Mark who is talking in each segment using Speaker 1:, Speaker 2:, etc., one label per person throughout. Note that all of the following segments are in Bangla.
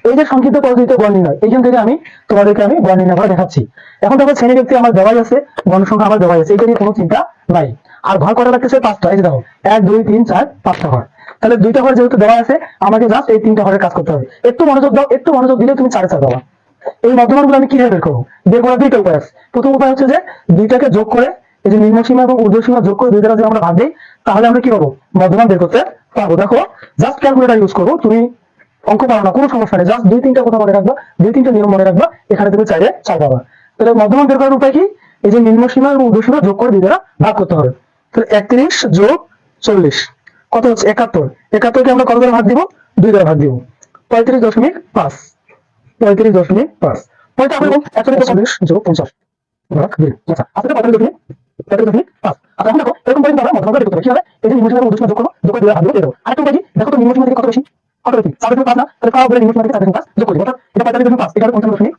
Speaker 1: এই যে সংক্ষিপ্ত পদ্ধতিতে গড় নির্ণয়, এইখান থেকে আমি তোমাদেরকে গড় নির্ণয় করে দেখাচ্ছি। এখন দেখো শ্রেণী ব্যক্তি আমার দেওয়াই আছে, গণসংখ্যা আমার দেওয়াই আছে, এটা নিয়ে কোনো চিন্তা নাই। আর ঘর করা লাগতেছে 5টা, এই যে দেখো 1 2 3 4 5টা ঘর। তাহলে 2টা ঘর যেহেতু দেওয়া আছে, আমাকে জাস্ট এই 3টা ঘরের কাজ করতে হবে। একটু মনোযোগ দাও, একটু মনোযোগ দিলে তুমি 4/4 পাবা। এই মধ্যমানগুলো আমি কিভাবে বের করবো? বের করার 2টা উপায় আছে। প্রথম উপায় হচ্ছে যে 2টাকে যোগ করে, এই যে নিম্ন সীমা এবং ঊর্ধ্ব সীমা যোগ করে 2 দ্বারা যদি আমরা ভাগ দিই, তাহলে আমরা কি পাবো? মধ্যমান বের করতে পারবো। দেখো জাস্ট ক্যালকুলেটর ইউজ করবো, তুমি অঙ্ক পারো না কোনো সমস্যা নেই, জাস্ট 2-3টা কথা মনে রাখবা, 2-3টা নিয়ম মনে রাখবা, এখানে তুমি চাইলে 4 পাবা। তাহলে মধ্যমান বের করার উপায় কি? এই যে নিম্ন সীমা এবং ঊর্ধ্ব সীমা যোগ করে 2 দ্বারা ভাগ করতে হবে। তাহলে 31 যোগ 40 কত হচ্ছে? 71। 71কে আমরা কত দ্বারা ভাগ দিব? 2 দ্বারা ভাগ দিব। 35.5 35.5 41 যোগ 50 ভাগ 2। আচ্ছা আসলে 45.5। আচ্ছা এখন দেখো এরকম করে আমরা মধ্যমান বের করতে হবে। কি হবে? এই যে নিম্ন সীমা এবং ঊর্ধ্ব সীমা যোগ করব, যোগ করে 2 দ্বারা ভাগ দিব, এরকম। আরেকটা উপায় কি? দেখো তো নিম্ন সীমা থেকে কত বেশি, কত বেশি 4.5 না, তাহলে কাও বলে নিম্ন সীমা থেকে 4.5 যোগ করি, অর্থাৎ এটা 45.5, এটা 55.5,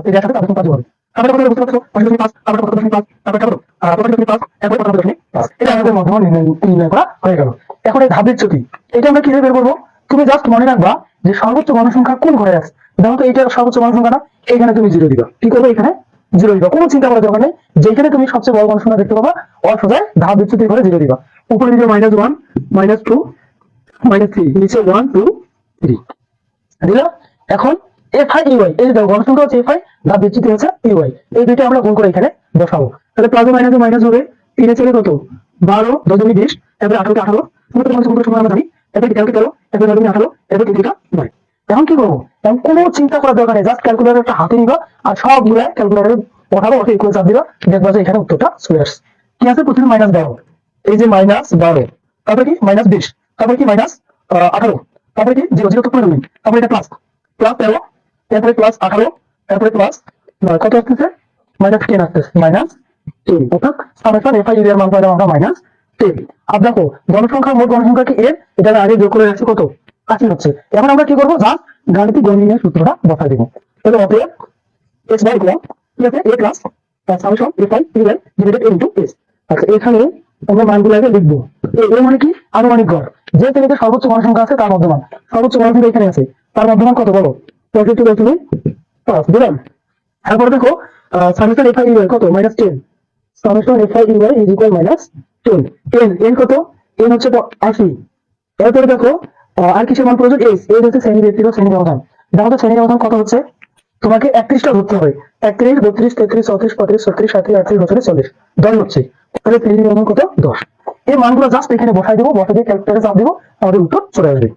Speaker 1: এর সাথে 4.5 যোগ হবে। তারপরে কত বুঝতে পারছো? 45.5, তারপরে 45.5, তারপরে কত? 45.5, এরপরে 45.5। এটা আমাদের মধ্যমান নির্ণয় করা হয়ে গেল। এখন এই ধাপের চ্যুতি, এটা আমরা কিভাবে বের করবো? তুমি জাস্ট মনে রাখবা যে সর্বোচ্চ গণসংখ্যা কোন ঘরে আছে। দেখো তো এইটা সর্বোচ্চ গণসংখ্যা না, এইখানে তুমি 0 দিবা। কি করবে? এখানে 0 দিবা, কোনো চিন্তা করার দরকার নেই। যেখানে তুমি সবচেয়ে বড় গণসংখ্যা দেখতে পাবা, অসহায় ধাপ বিচ্যুতির ঘরে 0 দিবা। উপরে দিবে -1 -2 -3, নিচে 1 2 3 দিলাম। এখন FI EY, এই যে গণসংখ্যা হচ্ছে FI, ধাপ বিচ্যুতি হচ্ছে EY, এই দুইটা আমরা গুণ করে এখানে বসাবো। তাহলে প্লাস মাইনাসে মাইনাস হবে, 3 এ চলে কত? 12 10 দুগুণে 20, এরপরে 18 কে 18, তুমি তো তোমাদের সময় আমরা জানি, এরপরে 13 কে 13, এরপরে 9 18, এরপরে 3 টা 9। এখন কি করবো? এখন কোনো চিন্তা করার দরকার নেই, জাস্ট ক্যালকুলেটরটা হাতে নিবা আর সবগুলো ক্যালকুলেটরে পড়াবো, ওকে ইকুয়াল চাপ দিবা, দেখবা যে এখানে উত্তরটা চলে আসছে। কি আছে? প্রথমে -12, এই যে -12, তারপরে কি -20, তারপরে কি -18, তারপরে কি 0 0 তো করে নেই, তারপরে এটা প্লাস +13, এরপরে +18, এরপরে প্লাস 9, কত আসতেছে? -10 আসতেছে, -10, অর্থাৎ সামেশন FI এর মান পাইলাম আমরা -10। আর দেখো গণসংখ্যা, মোট গণসংখ্যা কি এর, এটা আগে যোগ করে রাখছি কত? 80 হচ্ছে। এখন আমরা কি করবো? জাস্ট গাণিতিক গণনীয় সূত্রটা বসাই দেবো। তাহলে অতএব x বাই ইকুয়াল কি আছে? a plus summation FI divided a into s। আচ্ছা এখানে আমরা মানগুলো আগে লিখবো। এর মানে কি? আনুমানিক গড়। যে শ্রেণীতে সর্বোচ্চ গণসংখ্যা আছে তার মধ্যমান, সর্বোচ্চ গণসংখ্যা এখানে আছে, তার মধ্যমান কত বলো? 65.5 দিলাম। তারপরে দেখো সামেশন FI কত? -10, summation FI is equal -10। n কত? n হচ্ছে 80। এরপরে দেখো আর কিসের মান প্রয়োজন? s হচ্ছে শ্রেণী ব্যক্তি বা শ্রেণী ব্যবধান। দেখো তো শ্রেণী ব্যবধান কত হচ্ছে? তোমাকে 31টা ধরতে হবে। 31 32 33 34 35 36 37 38 39 40, 10 হচ্ছে। তাহলে শ্রেণী ব্যবধান কত? 10। এই মানগুলো জাস্ট এখানে বসাই দেবো, বসে দিয়ে ক্যালকুলেটরে চাপ দিব, আমাদের উত্তর চলে আসবে।